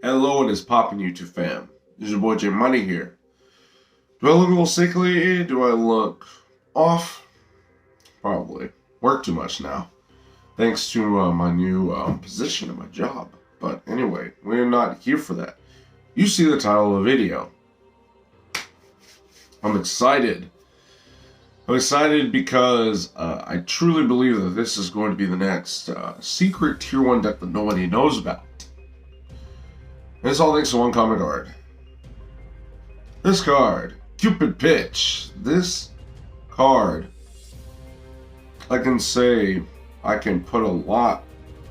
Hello, what is poppin' YouTube fam? This is your boy J Money here. Do I look a little sickly? Do I look off? Probably. Work too much now. Thanks to my new position at my job. But anyway, we're not here for that. You see the title of the video. I'm excited. I'm excited because I truly believe that this is going to be the next secret tier 1 deck that nobody knows about. And it's all thanks to one common card. This card, Cupid Pitch. This card, I can say, I can bet a lot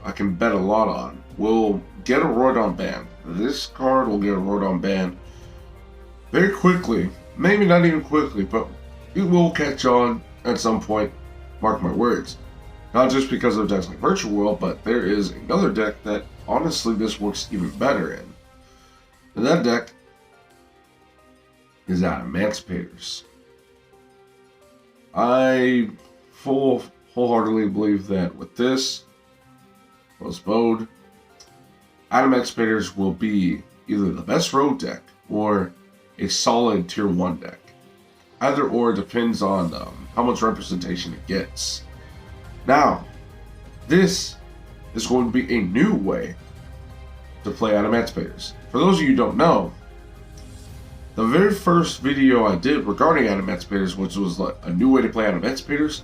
on, will get a Rodon ban. This card will get a Rodon ban very quickly. Maybe not even quickly, but it will catch on at some point. Mark my words. Not just because of decks like Virtual World, but there is another deck that honestly this works even better in. And that deck is Adamancipators. I wholeheartedly believe that with this mode, Adamancipators will be either the best road deck or a solid tier 1 deck. Either or depends on how much representation it gets. Now, this is going to be a new way to play Adamancipators. For those of you who don't know, the very first video I did regarding Adamancipators, which was like a new way to play Adamancipators,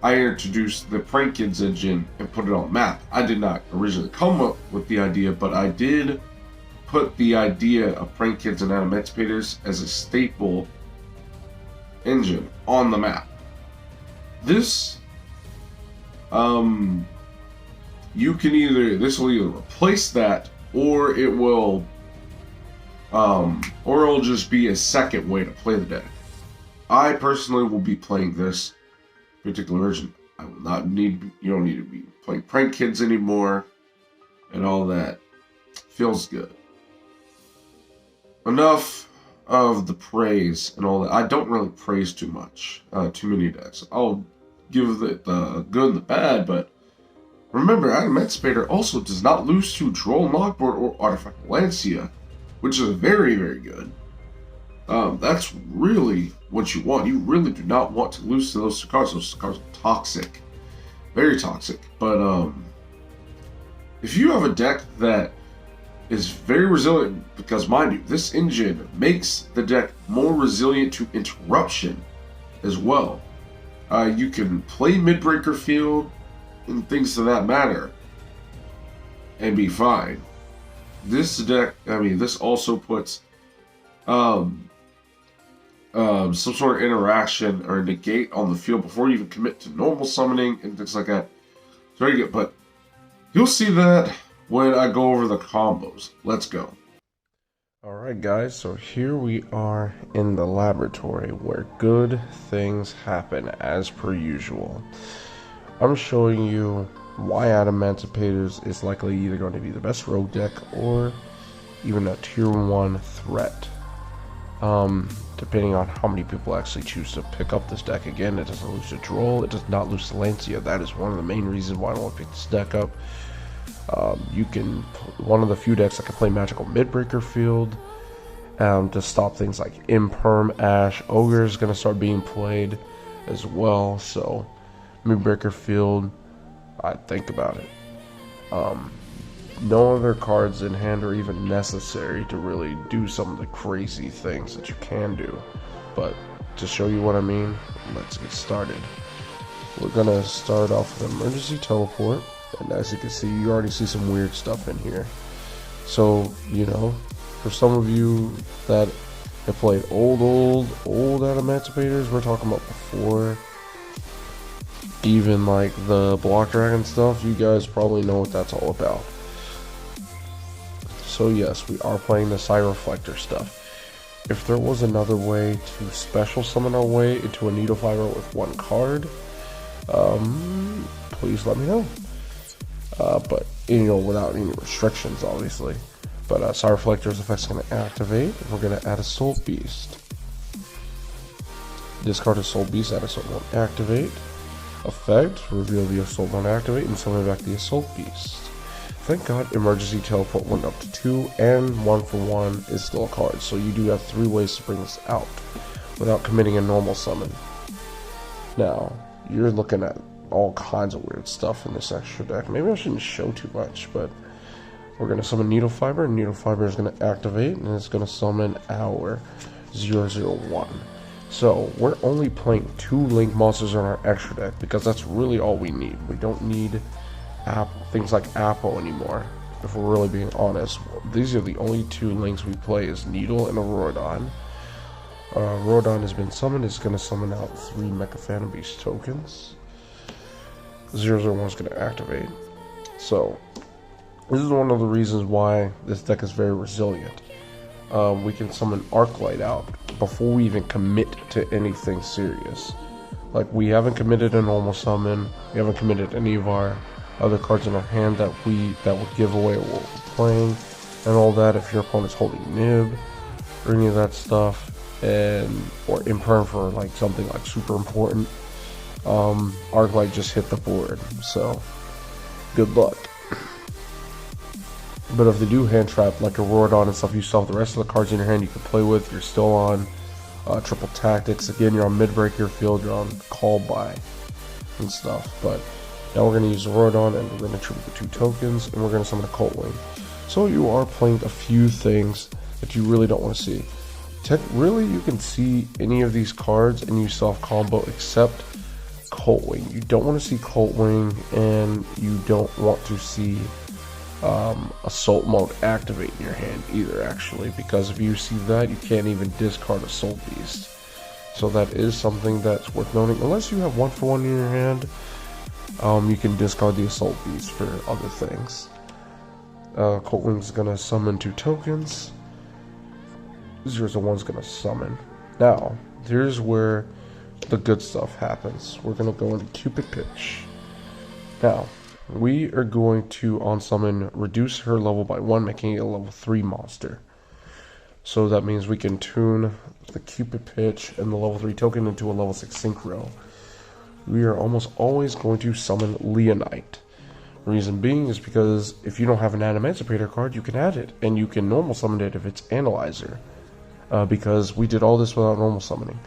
I introduced the prankids engine and put it on the map. I did not originally come up with the idea, but I did put the idea of prankids and Adamancipators as a staple engine on the map. This this will either replace that or it'll just be a second way to play the deck. I personally will be playing this particular version. I will not need, you don't need to be playing prank kids anymore and all that. Feels good. Enough of the praise and all that. I don't really praise too much, too many decks. I'll give it the good and the bad, but remember, Adamancipator also does not lose to Droll Knockboard or Artifact Lancia, which is very, very good. That's really what you want. You really do not want to lose to those two cards. Those cards are toxic. Very toxic. But if you have a deck that is very resilient, because mind you, this engine makes the deck more resilient to interruption as well. You can play Midbreaker Field and things to that matter and be fine. This deck, this also puts some sort of interaction or negate on the field before you even commit to normal summoning and things like that. It's very good, but you'll see that when I go over the combos. Let's go. Alright guys, so here we are in the laboratory where good things happen as per usual. I'm showing you why Adamancipators is likely either going to be the best rogue deck or even a tier 1 threat. Depending on how many people actually choose to pick up this deck. Again, it doesn't lose to Droll, it does not lose to Lancia. That is one of the main reasons why I want to pick this deck up. One of the few decks that can play Magical Midbreaker Field to stop things like Imperm, Ash. Ogre is going to start being played as well, so Midbreaker Field, I'd think about it. No other cards in hand are even necessary to really do some of the crazy things that you can do. But to show you what I mean, let's get started. We're gonna start off with Emergency Teleport, and as you can see, you already see some weird stuff in here. So, you know, for some of you that have played old Adamancipators, we're talking about before even like the Block Dragon stuff, you guys probably know what that's all about. So yes, we are playing the Side Reflector stuff. If there was another way to special summon our way into a Needle Fiber with one card, please let me know. But, you know, without any restrictions, obviously. But Side Reflector's effect's going to activate. We're going to add Assault Beast. Discard Assault Beast, add Assault won't activate. Effect, reveal the Assault won't activate, and summon back the Assault Beast. Thank God emergency teleport went up to 2, and 1 for 1 is still a card, so you do have 3 ways to bring this out without committing a normal summon. Now, you're looking at all kinds of weird stuff in this extra deck. Maybe I shouldn't show too much, but we're going to summon Needle Fiber, and Needle Fiber is going to activate, and it's going to summon our 001. So, we're only playing 2 Link monsters on our extra deck, because that's really all we need. We don't need things like Apple anymore, if we're really being honest. These are the only 2 Links we play, is Needle and Aurorodon. Aurorodon has been summoned. It's going to summon out 3 Mecha Phantom Beast tokens. 001 is going to activate. So, this is one of the reasons why this deck is very resilient. We can summon Arclight out before we even commit to anything serious. Like, we haven't committed a normal summon, we haven't committed any of our other cards in our hand that would give away what we're playing, and all that if your opponent's holding Nib, or any of that stuff, or Imperm for like something like super important. Arclight just hit the board, so good luck. But if they do hand trap like Aurorodon and stuff, you still have the rest of the cards in your hand you can play with. You're still on triple tactics. Again, you're on mid-break your field, you're on call by and stuff. But now we're going to use Aurorodon, and we're going to tribute the 2 tokens, and we're going to summon a Colt Wing. So you are playing a few things that you really don't want to see. Really, you can see any of these cards and you still have combo except Colt Wing. You don't want to see Colt Wing, and you don't want to see Assault Mode activate in your hand either, actually, because if you see that, you can't even discard Assault Beast. So that is something that's worth noting. Unless you have 1 for 1 in your hand, you can discard the Assault Beast for other things. Colt Wing is going to summon 2 tokens. 001 is going to summon. Now, here's where the good stuff happens. We're going to go into Cupid Pitch. Now, we are going to on summon reduce her level by 1, making it a level 3 monster. So that means we can tune the Cupid Pitch and the level 3 token into a level 6 Synchro. We are almost always going to summon Leonite. Reason being is because if you don't have an Adamancipator card, you can add it, and you can normal summon it if it's Analyzer. Because we did all this without normal summoning.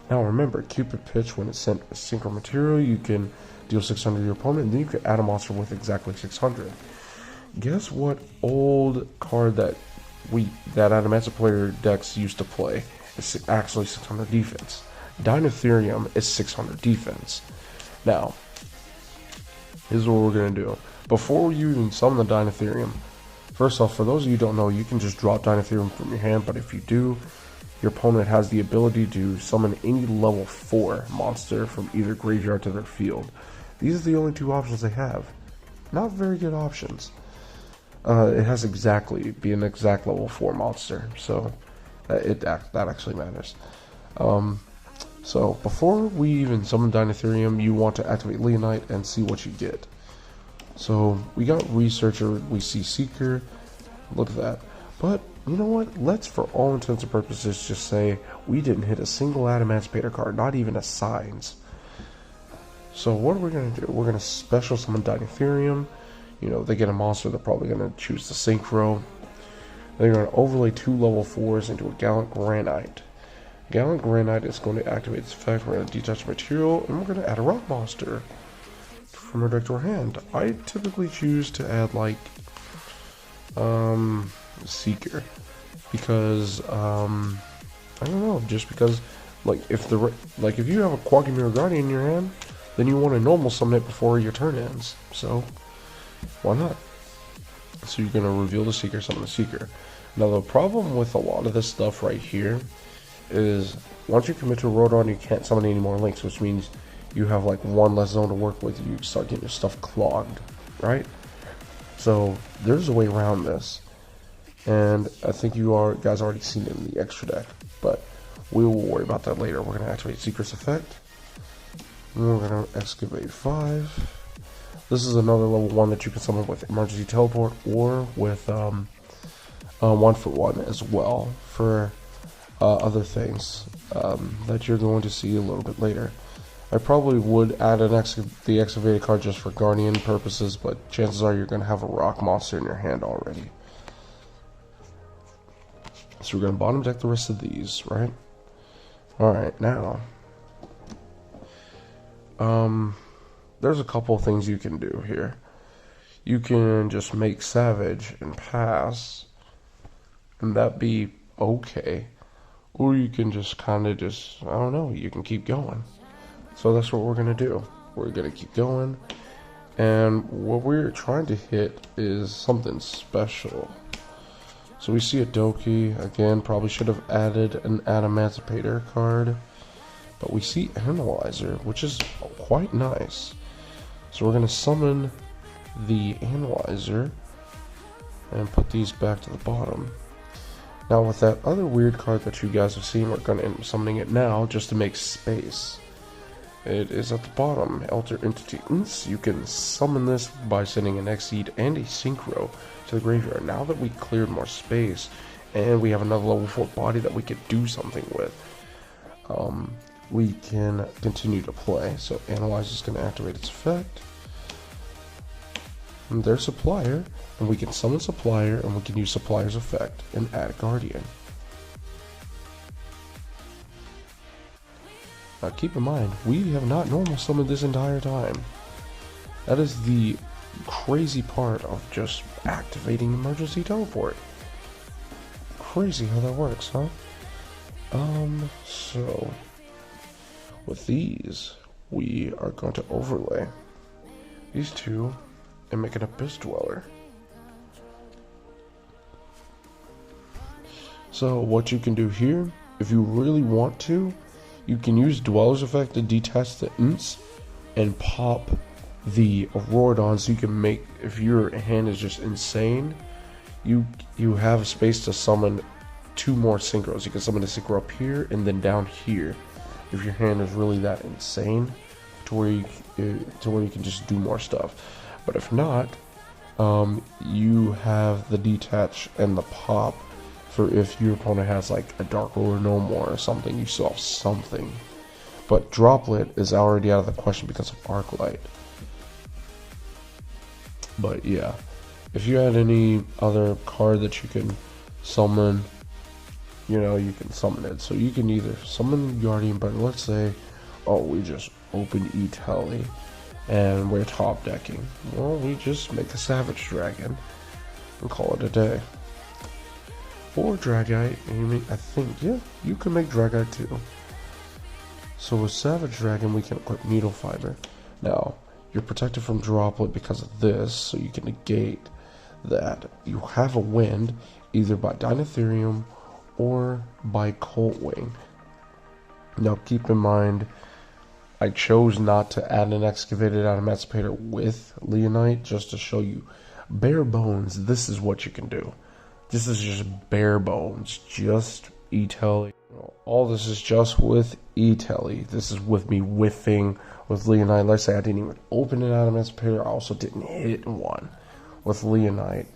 Now remember, Cupid Pitch, when it's sent a synchro material, you can deal 600 to your opponent, and then you can add a monster with exactly 600. Guess what old card that Adamancipator decks used to play is actually 600 defense? Dinotherium is 600 defense. Now, here's what we're going to do. Before you even summon the Dinotherium, first off, for those of you who don't know, you can just drop Dinotherium from your hand, but if you do, your opponent has the ability to summon any level 4 monster from either graveyard to their field. These are the only 2 options they have. Not very good options. It has be an exact level 4 monster, so that actually matters. So before we even summon Dinotherium, you want to activate Leonite and see what you get. So we got Researcher, we see Seeker, look at that. But you know what? Let's, for all intents and purposes, just say we didn't hit a single Adamancipator card, not even a Signs. So what are we going to do? We're going to special summon Dinotherium. You know, they get a monster, they're probably going to choose the Synchro. They're going to overlay 2 level 4s into a Gallant Granite. Gallant Granite is going to activate its effect. We're going to detach material, and we're going to add a rock monster from our deck to our hand. I typically choose to add like Seeker, because I don't know, just because like if you have a Quagmire Guardian in your hand, then you want to normal summon it before your turn ends. So why not? So you're going to reveal the Seeker, summon the Seeker. Now the problem with a lot of this stuff right here is once you commit to a Aurorodon, you can't summon any more links, which means you have like 1 less zone to work with. You start getting your stuff clogged, right? So there's a way around this, and I think you guys already seen it in the extra deck, but we will worry about that later. We're going to activate Seeker's effect, and we're going to excavate 5. This is another level 1 that you can summon with Emergency Teleport or with 1 for 1 as well for other things that you're going to see a little bit later. I probably would add the excavated card just for guardian purposes, but chances are you're going to have a rock monster in your hand already. So we're going to bottom deck the rest of these, right? Alright, now there's a couple things you can do here. You can just make Savage and pass, and that be okay. Or you can just kind of I don't know, you can keep going. So that's what we're going to do. We're going to keep going. And what we're trying to hit is something special. So we see a Doki. Again, probably should have added an Adamancipator card. But we see Analyzer, which is quite nice. So we're going to summon the Analyzer and put these back to the bottom. Now with that other weird card that you guys have seen, we're going to end up summoning it now just to make space. It is at the bottom, Elder Entity. You can summon this by sending an Exceed and a Synchro to the graveyard. Now that we cleared more space and we have another level 4 body that we could do something with, we can continue to play. So Analyze is going to activate its effect. And there's Supplier, and we can summon Supplier, and we can use Supplier's effect and add Guardian. Now keep in mind, we have not normal summoned this entire time. That is the crazy part of just activating Emergency Teleport. Crazy how that works, huh? So with these, we are going to overlay these two and make an Abyss Dweller. So what you can do here, if you really want to, you can use Dweller's effect to detach the Ints and pop the Auroradon, so you can make, if your hand is just insane, you have space to summon 2 more Synchros. You can summon a Synchro up here and then down here if your hand is really that insane, to where you can just do more stuff. But if not, you have the detach and the pop for if your opponent has like a Dark Ruler no more or something, you still have something. But Droplet is already out of the question because of Arc Light. But yeah, if you had any other card that you can summon, you know, you can summon it. So you can either summon Guardian, but let's say, oh, we just open E-Tally and we're top decking. Well, we just make a Savage Dragon and call it a day. Or Dragite, I think, yeah, you can make Dragite too. So with Savage Dragon, we can equip Needle Fiber. Now, you're protected from Droplet because of this, so you can negate that. You have a Wind, either by Dinotherium or by Colt Wing. Now, keep in mind, I chose not to add an Excavated Adamancipator with Leonite, just to show you, bare bones, this is what you can do. This is just bare bones, just E-Telly. All this is just with E-Telly. This is with me whiffing with Leonite. Let's say I didn't even open an Adamancipator. I also didn't hit one with Leonite.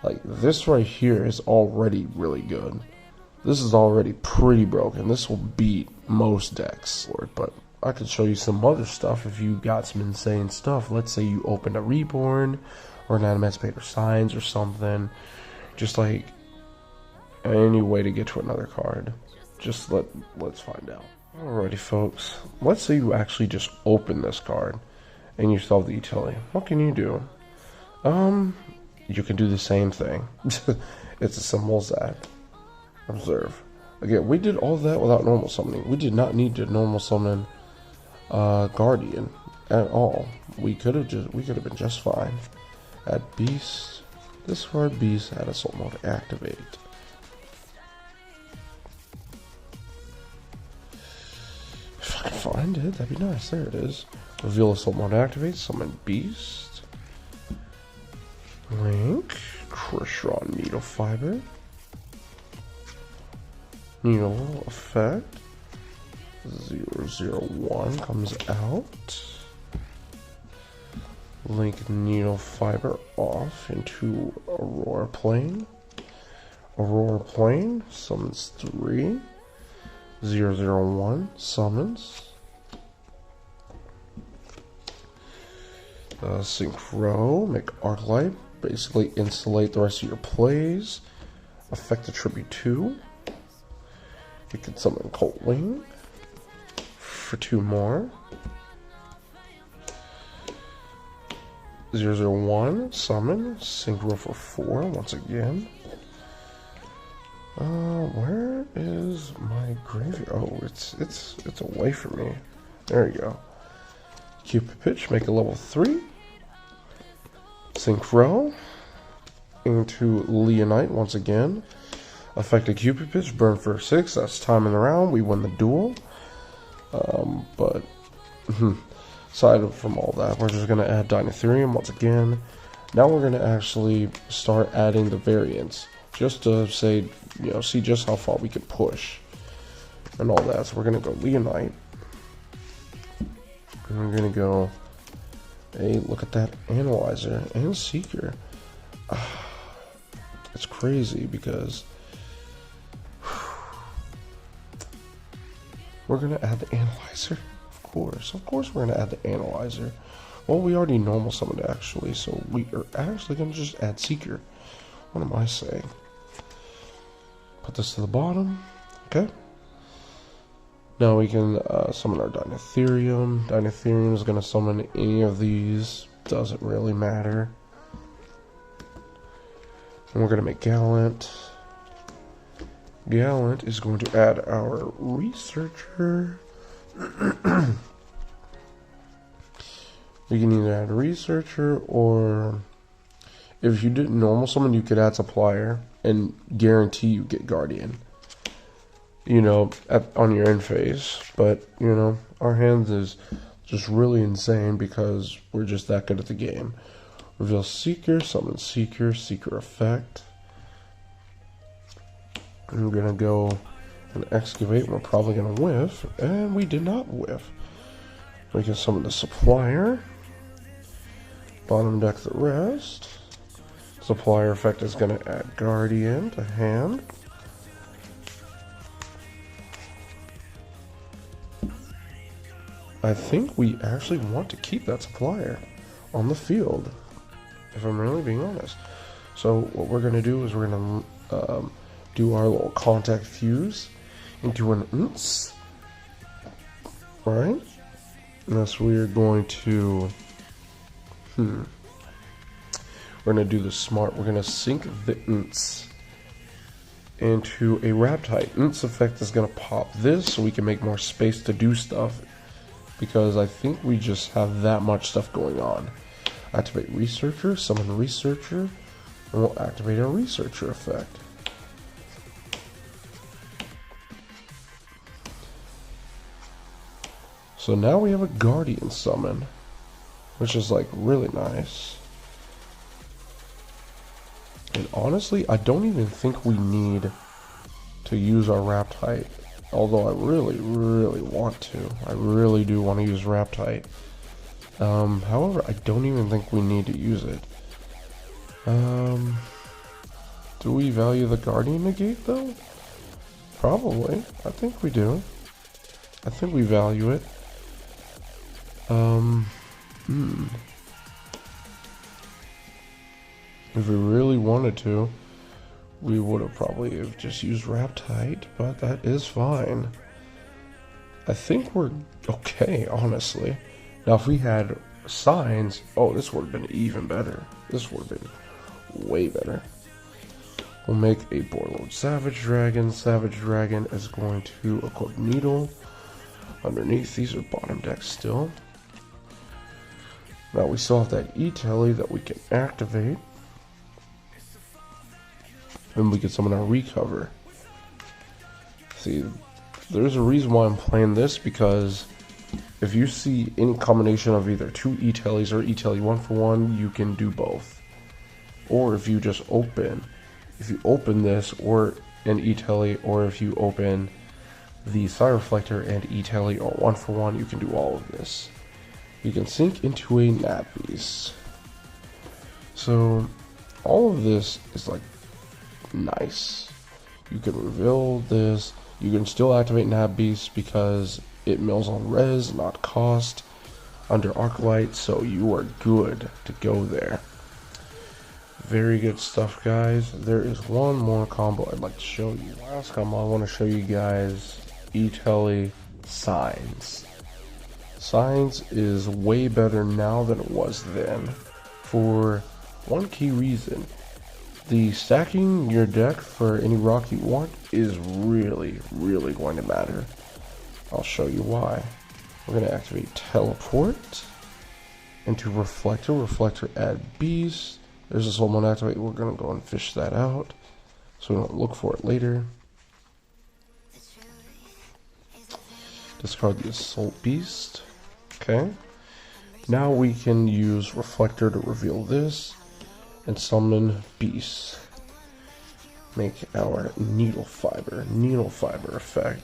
Like, this right here is already really good. This is already pretty broken. This will beat most decks. But I could show you some other stuff if you got some insane stuff. Let's say you opened a Reborn or an Adamancipator Signs or something. Just like any way to get to another card. Just let's find out. Alrighty, folks. Let's say you actually just open this card and you solve the utility. What can you do? You can do the same thing. It's as simple as that. Observe. Again, we did all that without normal summoning. We did not need to normal summon Guardian at all. We could have been just fine. Add Beast. Discard Beast, add Assault Mode, activate. If I can find it, that'd be nice. There it is. Reveal Assault Mode, activate. Summon Beast. Link. Crushron Needle Fiber. Needle Effect. 001 comes out. Link Needle Fiber off into Aurora Plane. Aurora Plane summons 3. 001 summons. Synchro, make arc light, basically insulate the rest of your plays. Affect attribute 2. You can summon Colt Wing for 2 more. 001, summon, synchro for 4 once again. Where is my graveyard? Oh, it's away from me. There we go. Cupid Pitch, make a level 3. Synchro into Leonite once again. Affect a Cupid Pitch, burn for 6. That's time in the round. We win the duel. But aside from all that, we're just gonna add Dinotherium once again. Now we're gonna actually start adding the variants, just to say, you know, see just how far we can push and all that. So we're gonna go Leonite. And we're gonna go, hey, look at that Analyzer and Seeker. It's crazy because we're gonna add the Analyzer. Of course we're gonna add the Analyzer. Well, we already normal summoned actually, so we are actually gonna just add Seeker. What am I saying? Put this to the bottom. Okay. Now we can summon our Dinotherium. Dinotherium is going to summon any of these. Doesn't really matter. And we're going to make Gallant. Gallant is going to add our Researcher. We can either add Researcher, or if you did normal summon, you could add Supplier and guarantee you get Guardian. You know, on your end phase. But, you know, our hands is just really insane because we're just that good at the game. Reveal Seeker, summon Seeker, Seeker effect. And we're gonna go and excavate. We're probably gonna whiff, and we did not whiff. We can summon the Supplier. Bottom deck the rest. Supplier effect is gonna add Guardian to hand. I think we actually want to keep that Supplier on the field, if I'm really being honest. So what we're going to do is we're going to do our little contact fuse into an Unts, right? And thus we're going to, we're going to do the smart. We're going to sink the Unts into a Raptite. Unts effect is going to pop this so we can make more space to do stuff, because I think we just have that much stuff going on. Activate Researcher, summon Researcher, and we'll activate our Researcher effect. So now we have a Guardian summon, which is like really nice. And honestly, I don't even think we need to use our Raptite. Although I really want to. I really do want to use Raptite. However, I don't even think we need to use it. Do we value the Guardian Negate though? Probably. I think we do. I think we value it. If we really wanted to, we would have probably have just used Raptite, but that is fine. I think we're okay, honestly. Now, if we had signs, oh, this would have been even better. This would have been way better. We'll make a Borlord Savage Dragon. Savage Dragon is going to equip Needle. Underneath, these are bottom decks still. Now, we still have that E-Telly that we can activate. And we can summon our Recover. See, there's a reason why I'm playing this, because if you see any combination of either two E-Tellys or E-Telly 1-for-1, you can do both. Or if you just open, this or an E-Telly, or if you open the Side Reflector and E-Telly or 1-for-1, you can do all of this. You can sink into a Nat Beast. So all of this is like nice. You can reveal this. You can still activate Nat Beast because it mills on res, not cost. under Arclight, so you are good to go there. Very good stuff, guys. There is one more combo I'd like to show you. Last combo I want to show you guys E-Telly Signs. Signs is way better now than it was then, for one key reason. The stacking your deck for any rock you want is really going to matter. I'll show you why. We're going to activate Teleport into Reflector. Reflector add Beast. There's this one activate. We're going to go and fish that out so we don't look for it later. Discard the Assault Beast. Okay. Now we can use Reflector to reveal this and summon Beast. Make our Needle Fiber effect.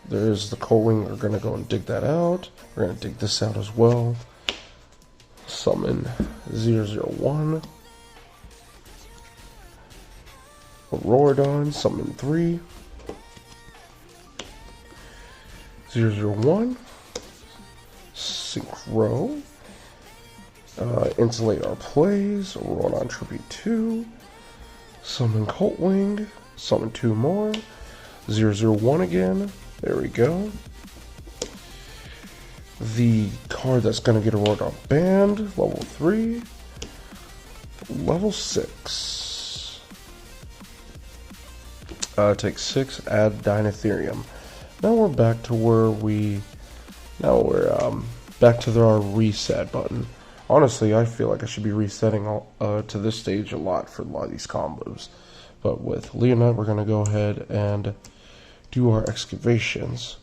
There's the Coaling. We're going to go and dig that out. We're going to dig this out as well. Summon 001. Auroradon, summon 3. 001. Synchro. Insulate our plays. Auroradon Tribute 2. Summon Coltwing. Summon 2 more. 001 again. There we go. The card that's going to get Auroradon banned. Level 3. Level 6. Take 6. Add Dinotherium. Now we're back to where we... Now we're back to our reset button. Honestly, I feel like I should be resetting to this stage a lot for a lot of these combos. But with Leonite, we're going to go ahead and do our excavations.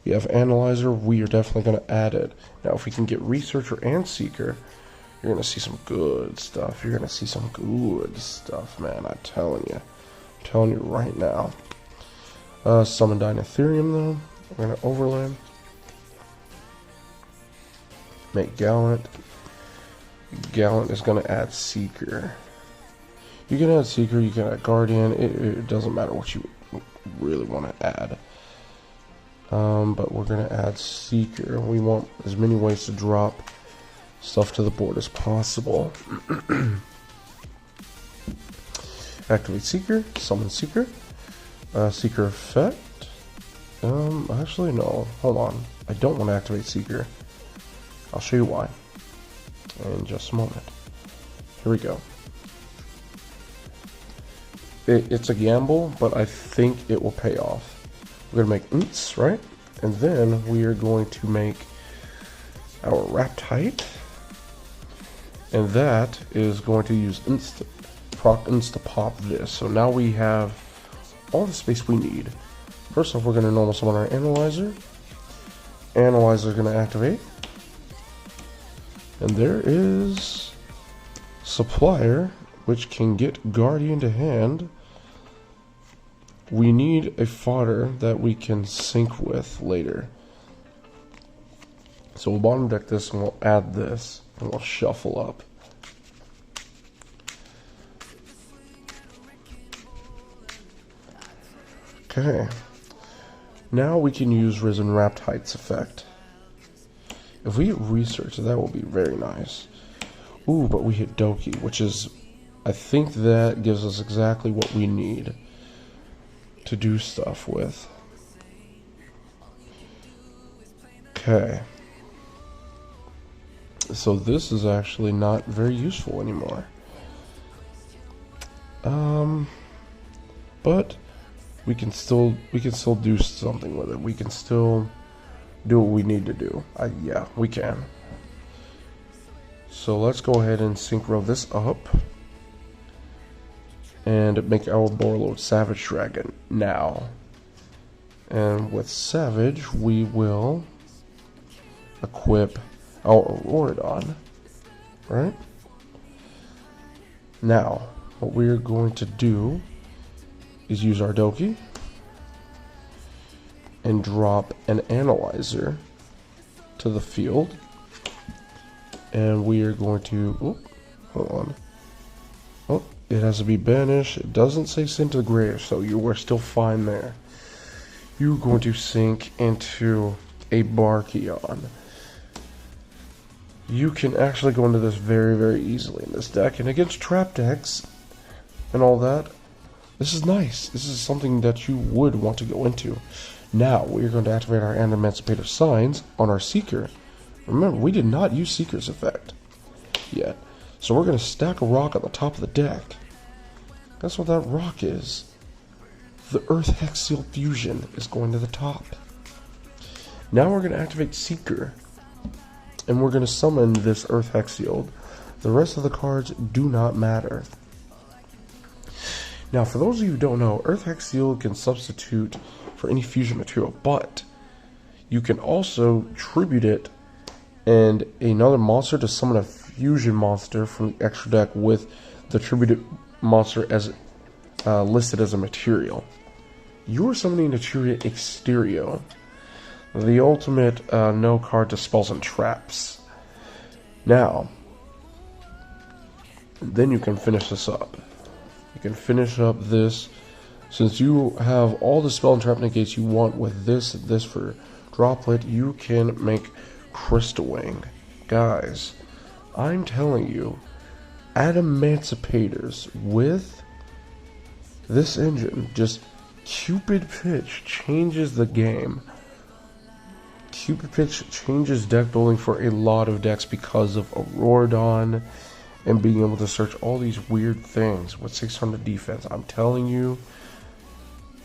We have Analyzer. We are definitely going to add it. Now, if we can get Researcher and Seeker, you're going to see some good stuff. You're going to see some good stuff, man. I'm telling you. I'm telling you right now. Summon Dinotherium, though. We're going to overlay. Make Gallant. Gallant is going to add Seeker. You can add Seeker, you can add Guardian. It doesn't matter what you really want to add. But we're going to add Seeker. We want as many ways to drop stuff to the board as possible. Activate Seeker. Summon Seeker. Seeker effect. Actually, no. Hold on. I don't want to activate Seeker. I'll show you why in just a moment. Here we go. It's a gamble, but I think it will pay off. We're going to make Ints, right? And then we are going to make our Raptite. And that is going to use proc Insta pop this. So now we have all the space we need. First off, we're going to normal summon our Analyzer. Analyzer is going to activate. And there is Supplier, which can get Guardian to hand. We need a fodder that we can sync with later. So we'll bottom deck this and we'll add this and we'll shuffle up. Okay. Now we can use Risen Raptite's effect. If we research, that will be very nice. Ooh, but we hit Doki, which is, I think that gives us exactly what we need to do stuff with. Okay. So this is actually not very useful anymore. But we can still do something with it. We can still do what we need to do. Yeah, we can. So let's go ahead and synchro this up and make our Borreload Savage Dragon now. And with Savage, we will equip our Auroradon, right? Now, what we're going to do is use our Doki and drop an Analyzer to the field. And we are going to, oh, hold on. Oh, it has to be banished. It doesn't say sent to the grave, so you are still fine there. You're going to sink into a Barkion. you can actually go into this very, very easily in this deck. And against trap decks and all that, this is nice. This is something that you would want to go into. Now, we are going to activate our Adamancipator signs on our Seeker. Remember, we did not use Seeker's effect yet. So we're going to stack a rock on the top of the deck. That's what that rock is. The Earth Hex Seal Fusion is going to the top. Now we're going to activate Seeker. And we're going to summon this Earth Hex Seal. The rest of the cards do not matter. Now, for those of you who don't know, Earth Hex Seal can substitute for any fusion material, but you can also tribute it and another monster to summon a fusion monster from the extra deck with the tributed monster as listed as a material. You're summoning Naturia Exterio, the ultimate no card to spells and traps. Now, then you can finish this up. You can finish up this. Since you have all the spell and trap negates you want with this for droplet, you can make Crystal Wing. Guys, I'm telling you, Adamancipators with this engine, just Cupid Pitch changes the game. Cupid Pitch changes deck building for a lot of decks because of Auroradon and being able to search all these weird things with 600 defense. I'm telling you,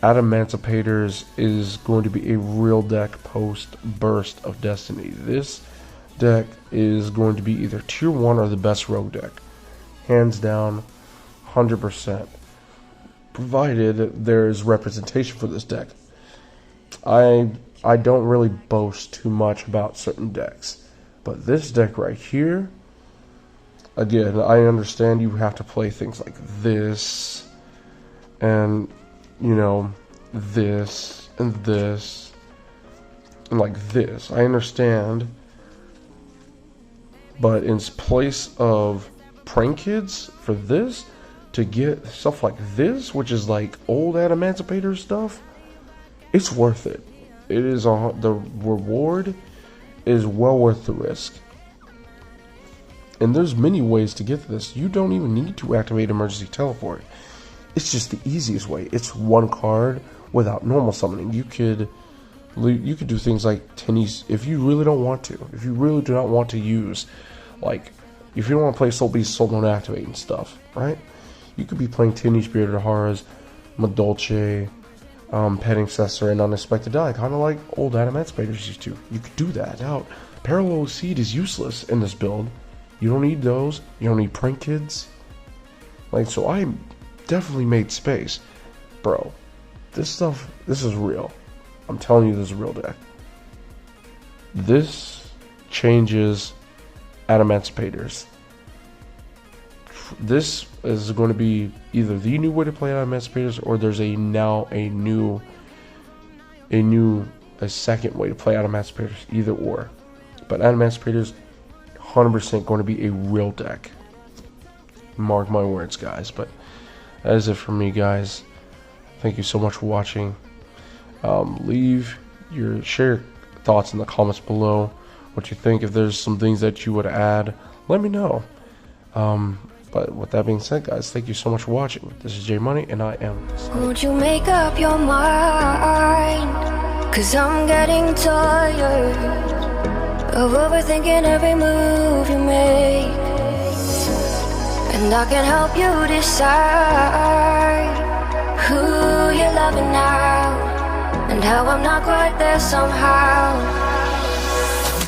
Adamancipators is going to be a real deck post Burst of Destiny. This deck is going to be either tier 1 or the best rogue deck. Hands down, 100%. Provided there's representation for this deck. I don't really boast too much about certain decks. But this deck right here, again, I understand you have to play things like this and, you know, this and this and like this. I understand, but in place of prankids for this, to get stuff like this, which is like old Adamancipator stuff, it's worth it. It is the reward is well worth the risk. And there's many ways to get to this. You don't even need to activate Emergency Teleport. It's just the easiest way. It's one card without normal summoning. You could do things like Tennis if you really don't want to. If you really do not want to use, like, if you don't want to play Soul Beast, Soul Don't Activate and stuff, right? You could be playing Tinny, Spirited Haras, Madolche, Petting Cessor, and Unexpected Die, kind of like old Adamancipators used to. You could do that. Now, Parallel Seed is useless in this build. You don't need those. You don't need prankids. Like, so I definitely made space. Bro, this is real. I'm telling you, this is a real deck. This changes Adamancipators. This is going to be either the new way to play Adamancipators, or there's a second way to play Adamancipators, either or. But Adamancipators, 100% going to be a real deck. Mark my words, guys. But that is it for me, guys. Thank you so much for watching. Share your thoughts in the comments below. What you think. If there's some things that you would add, let me know. But with that being said, guys, thank you so much for watching. This is J Money, and I am. Won't you make up your mind? 'Cause I'm getting tired of overthinking every move you make. And I can help you decide who you're loving now, and how I'm not quite there somehow.